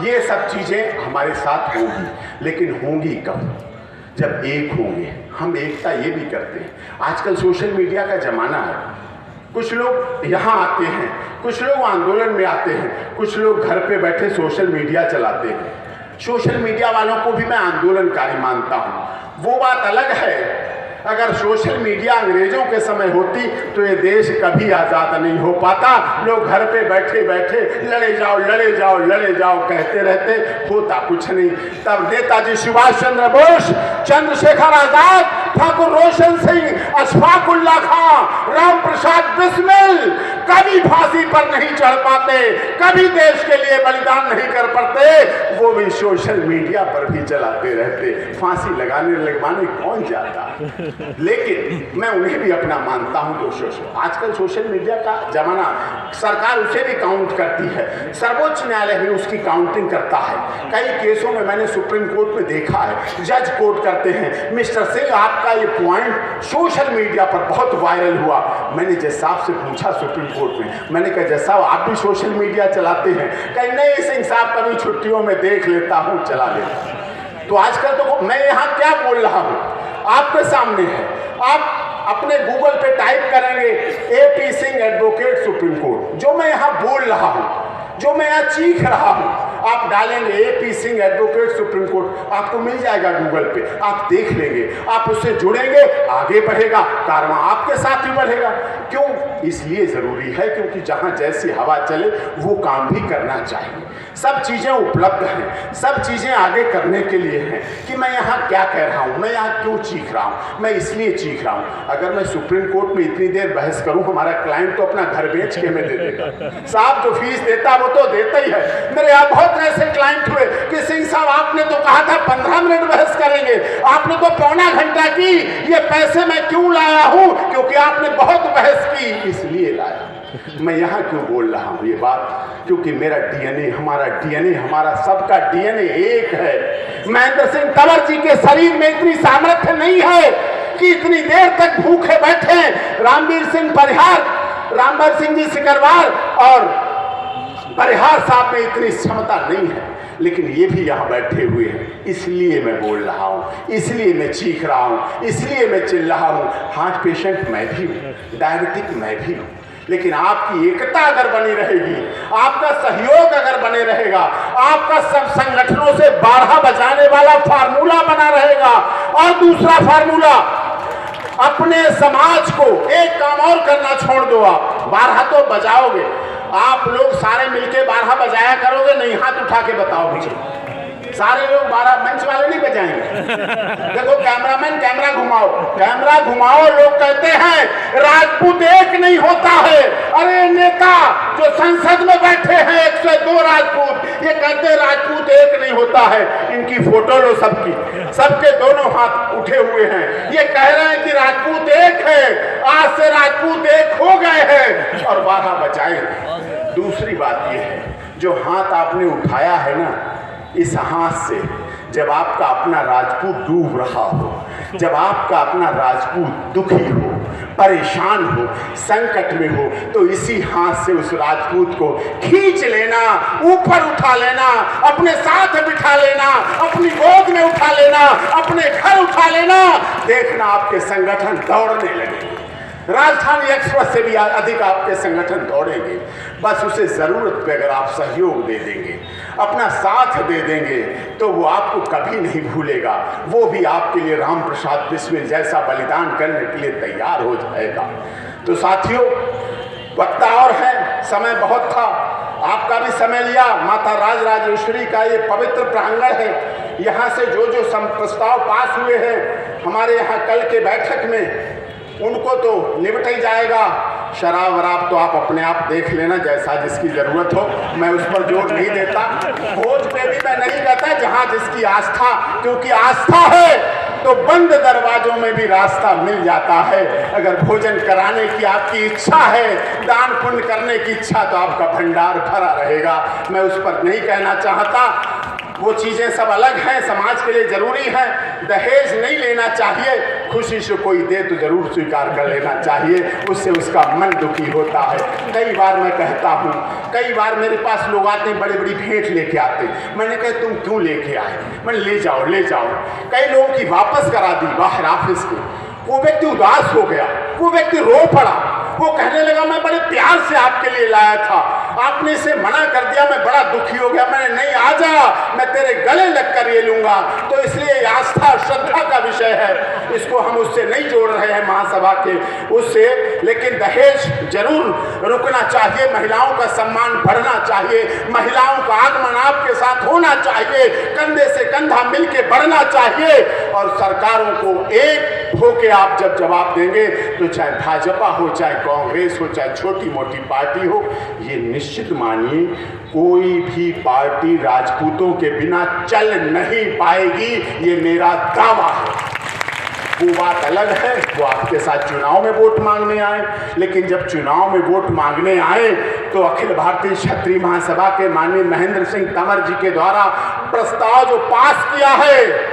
A: ये सब चीजें हमारे साथ होंगी, लेकिन होंगी कब? जब एक होंगे। हम एकता ये भी करते हैं, आजकल सोशल मीडिया का जमाना है, कुछ लोग यहाँ आते हैं, कुछ लोग आंदोलन में आते हैं, कुछ लोग घर पे बैठे सोशल मीडिया चलाते हैं। सोशल मीडिया वालों को भी मैं आंदोलनकारी मानता हूँ। वो बात अलग है, अगर सोशल मीडिया अंग्रेजों के समय होती तो ये देश कभी आज़ाद नहीं हो पाता। लोग घर पे बैठे बैठे लड़े जाओ लड़े जाओ लड़े जाओ कहते रहते, होता कुछ नहीं। तब नेताजी सुभाष चंद्र बोस, चंद्रशेखर आजाद, ठाकुर रोशन सिंह, अशफाक उल्लाह खां, राम प्रसाद बिस्मिल कभी फांसी पर नहीं चढ़ पाते, कभी देश के लिए बलिदान नहीं कर पाते, वो भी सोशल मीडिया पर भी चलाते रहते। फांसी लगवाने कौन जाता? लेकिन मैं उन्हें भी अपना मानता हूं। जो आजकल सोशल मीडिया का जमाना, सरकार उसे भी काउंट करती है, सर्वोच्च न्यायालय भी उसकी काउंटिंग करता है। कई केसों में मैंने सुप्रीम कोर्ट में देखा है, जज कोर्ट करते हैं, मिस्टर सिंह आपका ये पॉइंट सोशल मीडिया पर बहुत वायरल हुआ। मैंने जज साहब से पूछा सुप्रीम कोर्ट में, मैंने कहा जज साहब आप भी सोशल मीडिया चलाते हैं? कहीं नहीं सिंह साहब, कभी छुट्टियों में देख लेता हूँ, चला लेता हूँ। तो आजकल तो मैं यहाँ क्या बोल रहा हूँ आपके सामने है, आप अपने गूगल पे टाइप करेंगे AP Singh advocate supreme court, जो मैं यहाँ बोल रहा हूँ, जो मैं यहाँ चीख रहा हूँ, आप डालेंगे AP Singh advocate supreme court, आपको मिल जाएगा गूगल पे, आप देख लेंगे, आप उससे जुड़ेंगे, आगे बढ़ेगा कारवां, आपके साथ ही बढ़ेगा। क्यों? इसलिए जरूरी है क्योंकि जहां जैसी हवा चले वो काम भी करना चाहिए। सब चीजें उपलब्ध हैं, सब चीजें आगे करने के लिए हैं। कि मैं यहाँ क्या कह रहा हूँ, मैं यहाँ क्यों चीख रहा हूँ? मैं इसलिए चीख रहा हूँ, अगर मैं सुप्रीम कोर्ट में इतनी देर बहस करूँ, हमारा क्लाइंट तो अपना घर बेच के हमें दे देगा। साहब जो फीस देता वो तो देता ही है। मेरे यहाँ बहुत ऐसे क्लाइंट हुए कि सिंह साहब आपने तो कहा था 15 मिनट बहस करेंगे, आपने तो पौना घंटा की, ये पैसे मैं क्यों लाया हूँ? क्योंकि आपने बहुत बहस की, इसलिए लाया। मैं यहाँ क्यों बोल रहा हूँ ये बात? क्योंकि मेरा DNA, हमारा DNA, हमारा सबका DNA एक है। महेंद्र सिंह तंवर जी के शरीर में इतनी सामर्थ्य नहीं है कि इतनी देर तक भूखे बैठे। रामवीर सिंह परिहार, रामवीर सिंह जी सिकरवार और परिहार साहब में इतनी क्षमता नहीं है, लेकिन ये भी यहाँ बैठे हुए हैं, इसलिए मैं बोल रहा हूँ, इसलिए मैं चीख रहा हूँ, इसलिए मैं चिल्ला रहा हूँ। हार्ट पेशेंट मैं भी हूँ, डायबिटिक मैं भी हूँ, लेकिन आपकी एकता अगर बनी रहेगी, आपका सहयोग अगर बने रहेगा, आपका सब संगठनों से बारहा बजाने वाला फार्मूला बना रहेगा। और दूसरा फार्मूला, अपने समाज को एक काम और करना छोड़ दो। आप बारहा तो बजाओगे, आप लोग सारे मिलके बारहा बजाया करोगे नहीं? हाथ उठा के बताओ मुझे। सारे लोग बारहा मंच वाले नहीं बजाएंगे। देखो कैमरामैन कैमरा घुमाओ, कैमरा घुमाओ। लोग कहते हैं राजपूत एक नहीं होता है। अरे नेता जो संसद में बैठे हैं 102 राजपूत, ये कहते हैं राजपूत एक नहीं होता है। इनकी फोटो लो सबकी, सबके दोनों हाथ उठे हुए हैं। ये कह रहे हैं कि राजपूत एक है, आज से राजपूत एक हो गए हैं और बारहा बजाएंगे। दूसरी बात ये है, जो हाथ आपने उठाया है ना, इस हाथ से जब आपका अपना राजपूत डूब रहा हो, जब आपका अपना राजपूत दुखी हो, परेशान हो, संकट में हो, तो इसी हाथ से उस राजपूत को खींच लेना, ऊपर उठा लेना, अपने साथ बिठा लेना, अपनी गोद में उठा लेना, अपने घर उठा लेना। देखना आपके संगठन दौड़ने लगेंगे, राजधानी एक्सप्रेस से भी अधिक आपके संगठन दौड़ेंगे। बस उसे जरूरत पे अगर आप सहयोग दे देंगे, अपना साथ दे देंगे, तो वो आपको कभी नहीं भूलेगा। वो भी आपके लिए राम प्रसाद बिस्मिल जैसा बलिदान करने के लिए तैयार हो जाएगा। तो साथियों, वक्त और है, समय बहुत था, आपका भी समय लिया। माता राजराजेश्वरी का ये पवित्र प्रांगण है, यहाँ से जो जो प्रस्ताव पास हुए हैं हमारे यहाँ कल के बैठक में, उनको तो निपट ही जाएगा। शराब वराब तो आप अपने आप देख लेना, जैसा जिसकी ज़रूरत हो, मैं उस पर जोर नहीं देता। भोज पे भी मैं नहीं कहता, जहाँ जिसकी आस्था, क्योंकि आस्था है तो बंद दरवाजों में भी रास्ता मिल जाता है। अगर भोजन कराने की आपकी इच्छा है, दान पुण्य करने की इच्छा, तो आपका भंडार भरा रहेगा। मैं उस पर नहीं कहना चाहता, वो चीज़ें सब अलग हैं, समाज के लिए ज़रूरी है। दहेज नहीं लेना चाहिए, खुशी से कोई दे तो ज़रूर स्वीकार कर लेना चाहिए, उससे उसका मन दुखी होता है। कई बार मैं कहता हूँ, कई बार मेरे पास लोग आते हैं, बड़ी बड़ी भेंट लेके आते, मैंने कहा तुम क्यों लेके आए? मैंने ले जाओ ले जाओ। कई लोगों की वापस करा दी बाहर ऑफिस के। वो व्यक्ति उदास हो गया, वो व्यक्ति रो पड़ा, वो कहने लगा मैं बड़े प्यार से आपके लिए लाया था, आपने इसे मना कर दिया, मैं बड़ा दुखी हो गया। मैंने नहीं, आ जा, मैं तेरे गले लगकर ये लूंगा। तो इसलिए आस्था श्रद्धा का विषय है, इसको हम उससे नहीं जोड़ रहे हैं महासभा के उससे, लेकिन दहेज जरूर रुकना चाहिए, महिलाओं का सम्मान बढ़ना चाहिए, महिलाओं का आगमन आपके साथ होना चाहिए, कंधे से कंधा मिलके बढ़ना चाहिए। और सरकारों को एक होके आप जब जवाब देंगे, तो चाहे भाजपा हो, चाहे कांग्रेस हो, चाहे छोटी मोटी पार्टी हो, ये निश्चित मानिए कोई भी पार्टी राजपूतों के बिना चल नहीं पाएगी, ये मेरा दावा है। वो बात अलग है, वो आपके साथ चुनाव में वोट मांगने आए, लेकिन जब चुनाव में वोट मांगने आए तो अखिल भारतीय क्षत्रिय महासभा के माननीय महेंद्र सिंह तंवर जी के द्वारा प्रस्ताव जो पास किया है,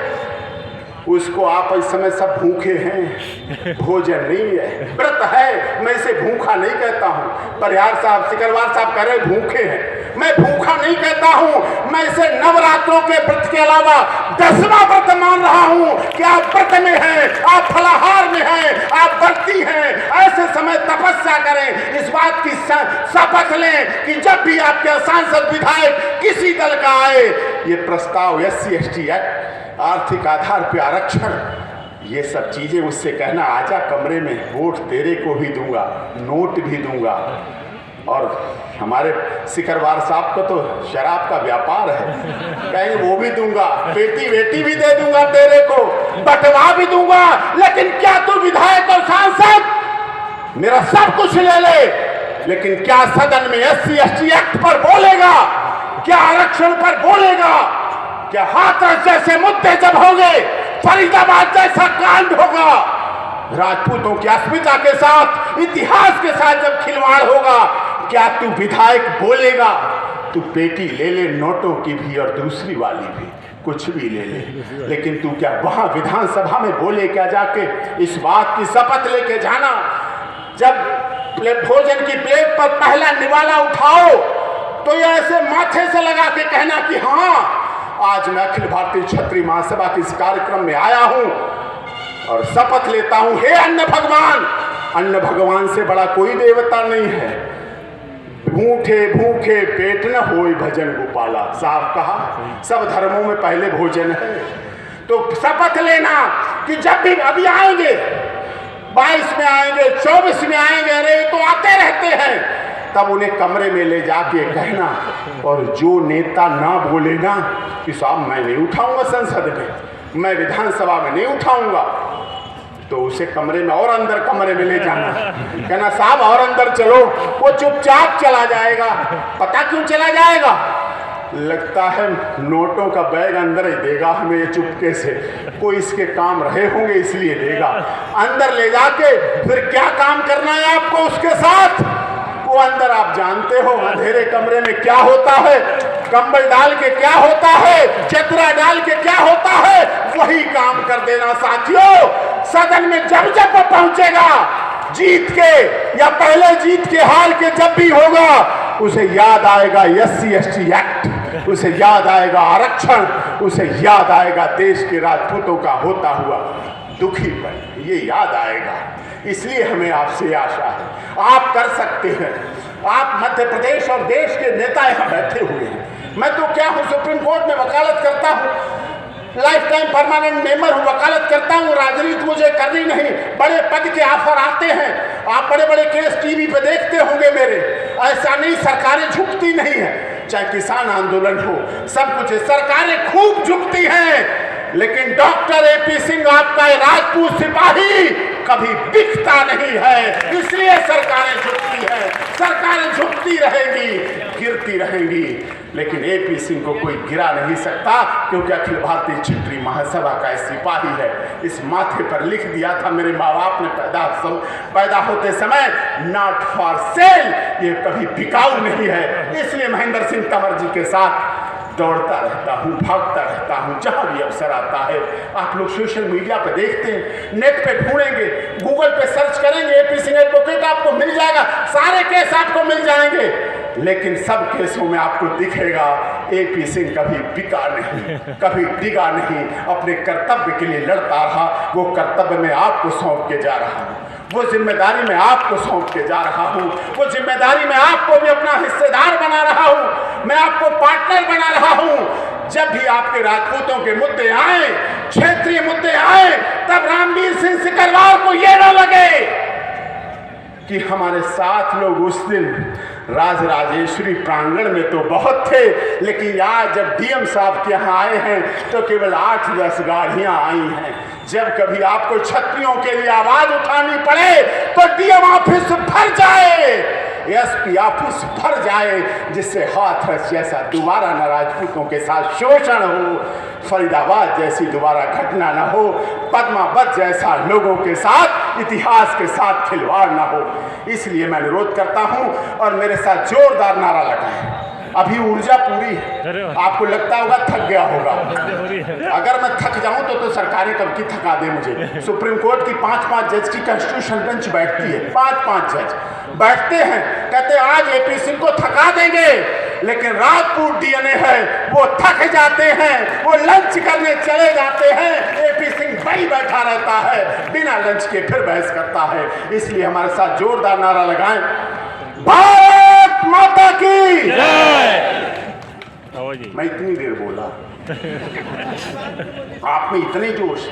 A: उसको आप इस समय सब भूखे हैं, भोजन नहीं है, व्रत है। मैं इसे भूखा नहीं कहता हूँ। परिहार साहब, सिकरवार साहब कह रहे भूखे हैं, मैं भूखा नहीं कहता हूँ। मैं इसे नवरात्रों के व्रत के अलावा 10वां व्रत मान रहा हूँ कि आप व्रत में हैं, आप फलाहार में हैं, आप व्रती हैं। ऐसे समय तपस्या करें, इस बात की शपथ लें कि जब भी आपके सांसद विधायक किसी दल का आए, ये प्रस्ताव SC ST एक्ट, आर्थिक आधार पे आरक्षण, ये सब चीजें उससे कहना आजा कमरे में, वोट तेरे को भी दूंगा, नोट भी दूंगा। और हमारे सिकरवार साहब को तो शराब का व्यापार है, कहेंगे वो भी दूंगा, बेटी बेटी भी दे दूंगा तेरे को, बंटवा भी दूंगा, लेकिन क्या तू विधायक और सांसद मेरा सब कुछ ले ले, लेकिन क्या सदन में SC ST एक्ट पर बोलेगा? क्या आरक्षण पर बोलेगा? क्या हाथरस जैसे मुद्दे जब होंगे, फरीदाबाद जैसा कांड होगा, राजपूतों की अस्मिता के साथ, इतिहास के साथ जब खिलवाड़ होगा, क्या तू विधायक बोलेगा? तू पेटी ले ले नोटों की भी और दूसरी वाली भी, कुछ भी ले ले, लेकिन तू क्या वहां विधानसभा में बोले क्या जाके? इस बात की शपथ लेके जाना, जब भोजन की प्लेट पर पहला निवाला उठाओ तो ये ऐसे माथे से लगा के कहना कि हाँ, आज मैं अखिल भारतीय क्षत्रिय महासभा के इस कार्यक्रम में आया हूं और शपथ लेता हूं, हे अन्न भगवान, अन्न भगवान से बड़ा कोई देवता नहीं है। भूखे भूखे पेट न होए भजन गोपाला, साफ कहा, सब धर्मों में पहले भोजन है। तो शपथ लेना कि जब भी अभी आएंगे, 22 में आएंगे, 24 में आएंगे, अरे तो आते रहते हैं, तब उन्हें कमरे में ले जाके कहना, और जो नेता ना बोले ना कि साहब मैं नहीं उठाऊंगा संसद में, मैं विधानसभा में नहीं उठाऊंगा, तो उसे कमरे में और अंदर कमरे में ले जाना, कहना साहब और अंदर चलो, वो चुपचाप चला जाएगा। पता क्यों चला जाएगा? लगता है नोटों का बैग अंदर ही देगा हमें ये चुपके से, कोई इसके काम रहे होंगे इसलिए देगा। अंदर ले जाके फिर क्या काम करना है आपको उसके साथ, वो अंदर आप जानते हो अंधेरे कमरे में क्या होता है, कंबल डाल के क्या होता है, चदरा डाल के क्या होता है, वही काम कर देना साथियों। सदन में जब जब वो पहुंचेगा, जीत के या पहले जीत के हार के जब भी होगा, उसे याद आएगा SC/ST एक्ट, उसे याद आएगा आरक्षण, उसे याद आएगा देश के राजपूतों का होता हुआ दुखीपन, ये याद आएगा। इसलिए हमें आपसे आशा है, आप कर सकते हैं। आप मध्य प्रदेश और देश के नेता यहाँ बैठे हुए हैं। मैं तो क्या हूँ, सुप्रीम कोर्ट में वकालत करता हूँ, लाइफ टाइम परमानेंट मेंबर हूँ, वकालत करता हूँ, राजनीति मुझे करनी नहीं। बड़े पद के ऑफर आते हैं, आप बड़े बड़े केस टीवी पे देखते होंगे मेरे। ऐसा नहीं, सरकारें झुकती नहीं है, चाहे किसान आंदोलन हो, सब कुछ है, सरकारें खूब झुकती हैं, लेकिन डॉक्टर AP सिंह आपका राजपूत सिपाही कभी दिखता नहीं है। इसलिए सरकारें झुकती है, सरकारें झुकती रहेंगी, गिरती रहेंगी, लेकिन AP सिंह को कोई गिरा नहीं सकता, क्योंकि अखिल भारतीय क्षत्रिय महासभा का सिपाही है। इस माथे पर लिख दिया था मेरे माँ बाप ने पैदा होते समय, नॉट फॉर सेल, ये कभी बिकाऊ नहीं है। इसलिए महेंद्र सिंह तंवर जी के साथ दौड़ता रहता हूँ, भागता रहता हूँ, जहाँ भी अवसर आता है। आप लोग सोशल मीडिया पे देखते हैं, नेट पे ढूंढेंगे, गूगल पे सर्च करेंगे, AP सिंह एडवोकेट, आपको मिल जाएगा, सारे केस आपको मिल जाएंगे, लेकिन सब केसों में आपको दिखेगा AP सिंह कभी बिका नहीं, कभी डिगा नहीं, अपने कर्तव्य के लिए लड़ता रहा। वो कर्तव्य में आपको सौंप के जा रहा हूँ, वो जिम्मेदारी में आपको सौंप के जा रहा हूँ, वो जिम्मेदारी में आपको भी अपना हिस्सेदार बना रहा हूँ, मैं आपको पार्टनर बना रहा हूँ। जब भी आपके राजपूतों के मुद्दे आए, क्षेत्रीय मुद्दे आए, तब रामवीर सिंह सिकरवार को ये न लगे कि हमारे साथ लोग उस दिन राजराजेश्वरी प्रांगण में तो बहुत थे, लेकिन आज जब DM साहब के यहाँ आए हैं तो केवल 8-10 गाड़ियाँ आई हैं। जब कभी आपको क्षत्रियों के लिए आवाज उठानी पड़े तो DM ऑफिस भर जाए, SP ऑफिस भर जाए, जिससे हाथरस जैसा दोबारा न राजपूतों के साथ शोषण हो, फरीदाबाद जैसी दोबारा घटना न हो, पद्मावत जैसा लोगों के साथ, इतिहास के साथ खिलवाड़ न हो। इसलिए मैं अनुरोध करता हूं, और मेरे साथ जोरदार नारा लगाएं। अभी ऊर्जा पूरी है, आपको लगता होगा थक गया होगा, अगर मैं थक जाऊं तो सरकारें कब की थका दे मुझे। सुप्रीम कोर्ट की 5-5 जज की कॉन्स्टिट्यूशन बेंच बैठती है, 5-5 जज बैठते हैं, कहते हैं आज AP सिंह को थका देंगे, लेकिन राजपूत DNA है, वो थक जाते हैं, वो लंच करने चले जाते हैं, AP सिंह वही बैठा रहता है, बिना लंच के फिर बहस करता है। इसलिए हमारे साथ जोरदार नारा लगाएं, भारत माता की जय। मैं इतनी देर बोला, आप में इतने जोश,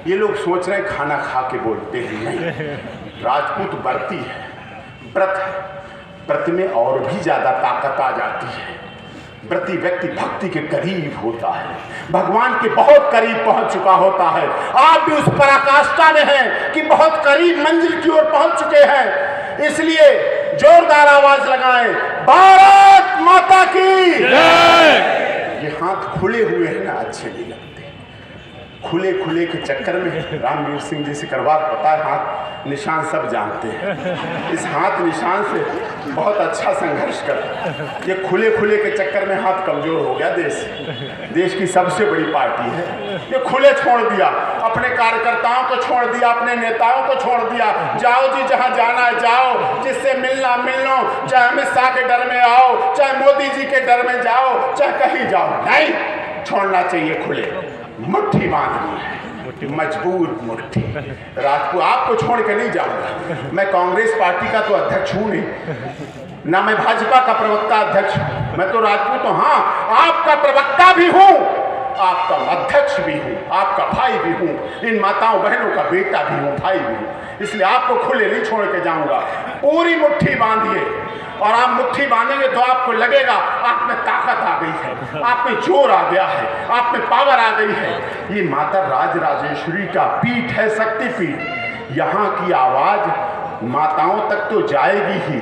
A: ये लोग सोच रहे हैं खाना खा के बोलते हैं, नहीं, राजपूत व्रती है, व्रत है, व्रत में और भी ज्यादा ताकत आ जाती है। व्रती व्यक्ति भक्ति के करीब होता है, भगवान के बहुत करीब पहुंच चुका होता है। आप भी उस पराकाष्ठा में हैं कि बहुत करीब मंजिल की ओर पहुंच चुके हैं। इसलिए जोरदार आवाज लगाएं, भारत माता की जय। ये हाथ खुले हुए हैं ना, अच्छे नहीं लगते, खुले खुले के चक्कर में रामवीर सिंह जी सिकरवार पता है, हाथ निशान सब जानते हैं। इस हाथ निशान से बहुत अच्छा संघर्ष कर, ये खुले खुले के चक्कर में हाथ कमजोर हो गया। देश की सबसे बड़ी पार्टी है, ये खुले छोड़ दिया, अपने कार्यकर्ताओं को छोड़ दिया, अपने नेताओं को छोड़ दिया। जाओ जी जहां जाना है जाओ, जिससे मिलना मिल लो, चाहे अमित शाह के डर में आओ, चाहे मोदी जी के डर में जाओ, चाहे कहीं जाओ, नहीं छोड़ना चाहिए। खुले मुट्ठी बांधनी है, मजबूत मुट्ठी। राजपूत आपको छोड़ के नहीं जाऊंगा। मैं कांग्रेस पार्टी का तो अध्यक्ष हूं नहीं, ना मैं भाजपा का प्रवक्ता अध्यक्ष हूं, मैं तो राजपूत हूं। हाँ, आपका प्रवक्ता भी हूं, आपका अध्यक्ष भी हूं, आपका भाई भी हूं, इन माताओं बहनों का बेटा भी हूं, भाई भी हूं। इसलिए आपको खुले नहीं छोड़ के जाऊंगा। पूरी मुट्ठी बांधिए, और आप मुट्ठी बांधेंगे तो आपको लगेगा आप में ताकत आ गई है, आप में जोर आ गया है, आप में पावर आ गई है। ये माता राजराजेश्वरी का पीठ है, शक्ति पीठ। यहाँ की आवाज माताओं तक तो जाएगी ही,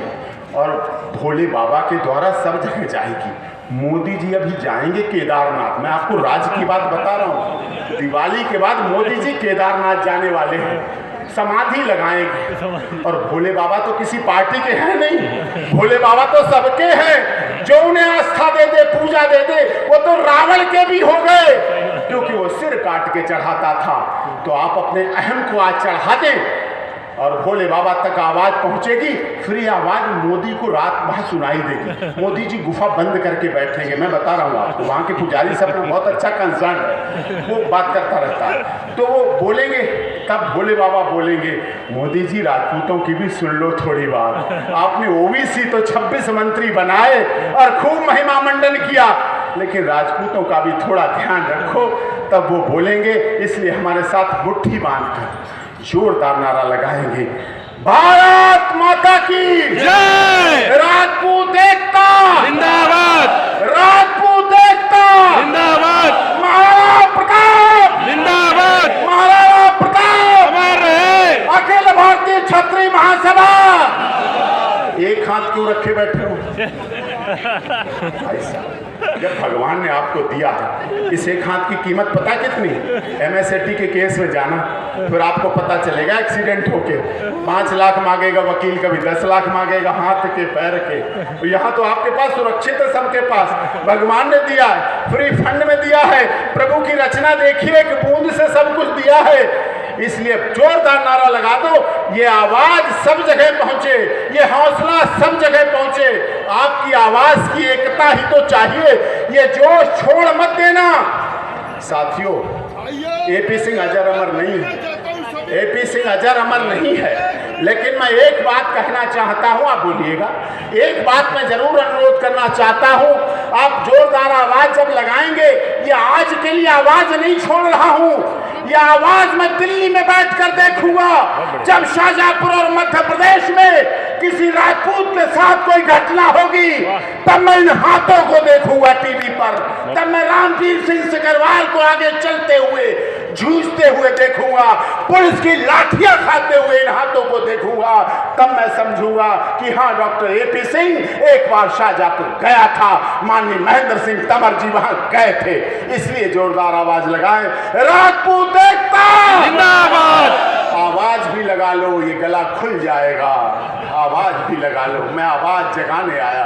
A: और भोले बाबा के द्वारा सब जगह जाएगी। मोदी जी अभी जाएंगे केदारनाथ, मैं आपको राज की बात बता रहा हूँ। दिवाली के बाद मोदी जी केदारनाथ जाने वाले हैं, समाधि लगाएंगे। और भोले बाबा तो किसी पार्टी के हैं नहीं, भोले बाबा तो सबके हैं। जो उन्हें आस्था दे दे, पूजा दे दे, वो तो रावण के भी हो गए, क्योंकि वो सिर काट के चढ़ाता था। तो आप अपने अहम को आज चढ़ा दें, और भोले बाबा तक आवाज पहुंचेगी, फिर ये आवाज मोदी को रात भर सुनाई देगी। मोदी जी गुफा बंद करके बैठेंगे, मैं बता रहा हूँ आपको। वहाँ के पुजारी सब में बहुत अच्छा कंसर्न है, वो बात करता रहता है। तो वो बोलेंगे, तब भोले बाबा बोलेंगे, मोदी जी राजपूतों की भी सुन लो थोड़ी बात। आपने ओबीसी तो 26 मंत्री बनाए और खूब महिमा मंडन किया, लेकिन राजपूतों का भी थोड़ा ध्यान रखो। तब वो बोलेंगे। इसलिए हमारे साथ मुट्ठी बांधकर जोरदार नारा लगाएंगे, भारत माता की जय, राजपूत एकता
B: जिंदाबाद,
A: राजपूत एकता
B: जिंदाबाद,
A: महाराणा प्रताप
B: जिंदाबाद,
A: महाराणा प्रताप
B: अमर रहे,
A: अखिल भारतीय क्षत्रिय महासभा। एक हाथ क्यों रखे बैठे हो? ऐसा जब भगवान ने आपको दिया है, इस एक हाथ की कीमत पता कितनी? MSAT के केस में जाना, फिर आपको पता चलेगा। एक्सीडेंट होके 5 लाख मांगेगा वकील, कभी 10 लाख मांगेगा, हाथ के पैर के। तो यहाँ तो आपके पास सुरक्षित है, सबके पास भगवान ने दिया है, फ्री फंड में दिया है। प्रभु की रचना देखिए, एक बूंद से सब कुछ दिया है। इसलिए जोरदार नारा लगा दो, ये आवाज सब जगह पहुंचे, ये हौसला सब जगह पहुंचे। आपकी आवाज की एकता ही तो चाहिए, ये जोश छोड़ मत देना। साथियों, AP सिंह अजर अमर नहीं है, AP सिंह अजर अमर नहीं है, लेकिन मैं एक बात कहना चाहता हूं, आप बोलिएगा। एक बात मैं जरूर अनुरोध करना चाहता हूं, आप जोरदार आवाज जब लगाएंगे, ये आज के लिए आवाज नहीं छोड़ रहा हूं, ये आवाज मैं दिल्ली में बैठकर देखूंगा। जब शाहजहांपुर और मध्य प्रदेश में किसी राजपूत के साथ कोई घटना होगी, तब मैं इन हाथों को देखूंगा टीवी पर, तब मैं रामवीर सिंह सिकरवार को आगे चलते हुए, जूझते हुए देखूंगा, पुलिस की लाठियां खाते हुए इन हाथों को देखूंगा। तब मैं समझूंगा कि हाँ, डॉक्टर AP सिंह एक बार शाहजहांपुर गया था, माननीय महेंद्र सिंह तंवर जी वहां गए थे। इसलिए जोरदार आवाज लगाए, राजपूत एकता
B: जिंदाबाद,
A: आवाज भी लगा लो, ये गला खुल जाएगा। आवाज भी लगा लो, मैं आवाज जगाने आया।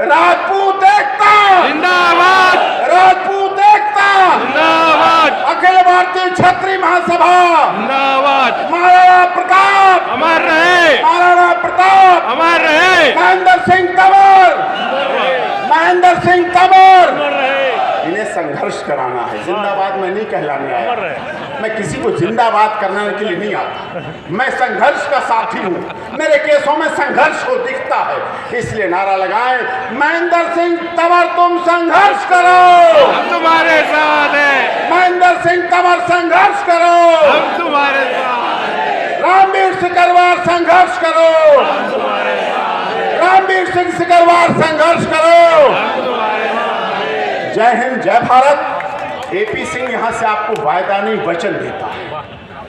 A: राजपूत एकता
B: जिंदाबाद,
A: राजपूत एकता
B: जिंदाबाद,
A: अखिल भारतीय क्षत्रिय महासभा
B: जिंदाबाद,
A: महाराणा प्रताप
B: अमर रहे,
A: महाराणा प्रताप
B: अमर रहे,
A: महेंद्र सिंह तंवर, महेंद्र सिंह तंवर।
B: अमर रहे।
A: इन्हें संघर्ष कराना है, जिंदाबाद मैं नहीं कहलाने आया, मैं किसी को जिंदाबाद करने के लिए नहीं आता, मैं संघर्ष का साथी हूँ, मेरे केसों में संघर्ष को दिखता है। इसलिए नारा लगाए, महेंद्र सिंह तंवर तुम संघर्ष करो,
B: हम तुम्हारे साथ हैं,
A: महेंद्र सिंह तंवर संघर्ष करो,
B: हम तुम्हारे साथ हैं,
A: रामवीर सिकरवार संघर्ष करो,
B: हम तुम्हारे साथ हैं,
A: रामवीर सिंह सिकरवार संघर्ष करो।
B: हम तुम्हारे साथ हैं।
A: जय हिंद, जय भारत। AP सिंह यहाँ से आपको वायदा नहीं, वचन देता है।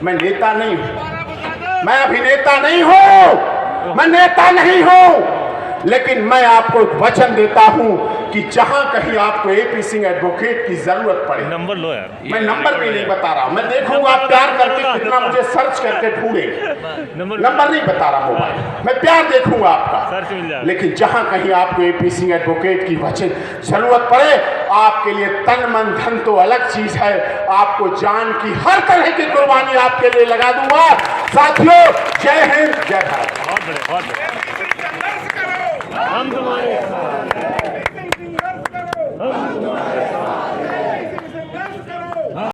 A: मैं नेता नहीं हूँ, मैं अभिनेता नहीं हूँ, मैं नेता नहीं हूँ, लेकिन मैं आपको वचन देता हूँ कि जहां कहीं आपको एपी सिंह एडवोकेट की जरूरत पड़े,
C: नंबर लो यार,
A: मैं नंबर भी नहीं बता रहा हूं, मैं देखूंगा आप प्यार करके कितना मुझे सर्च करके ढूंढेंगे। नंबर नहीं बता रहा मोबाइल, मैं प्यार देखूंगा आपका।
C: सर्च मिल जाएगा।
A: लेकिन जहां कहीं आपको एपी सिंह एडवोकेट की जरूरत पड़े, आपके लिए तन मन धन तो अलग चीज है, आपको जान की हर तरह की कुर्बानी आपके लिए लगा दूंगा। साथियों, जय हिंद, जय भारत।
C: बहुत बड़े, बहुत बड़े। हम तुम्हारे साथ हैं। हम तुम्हारे साथ हैं।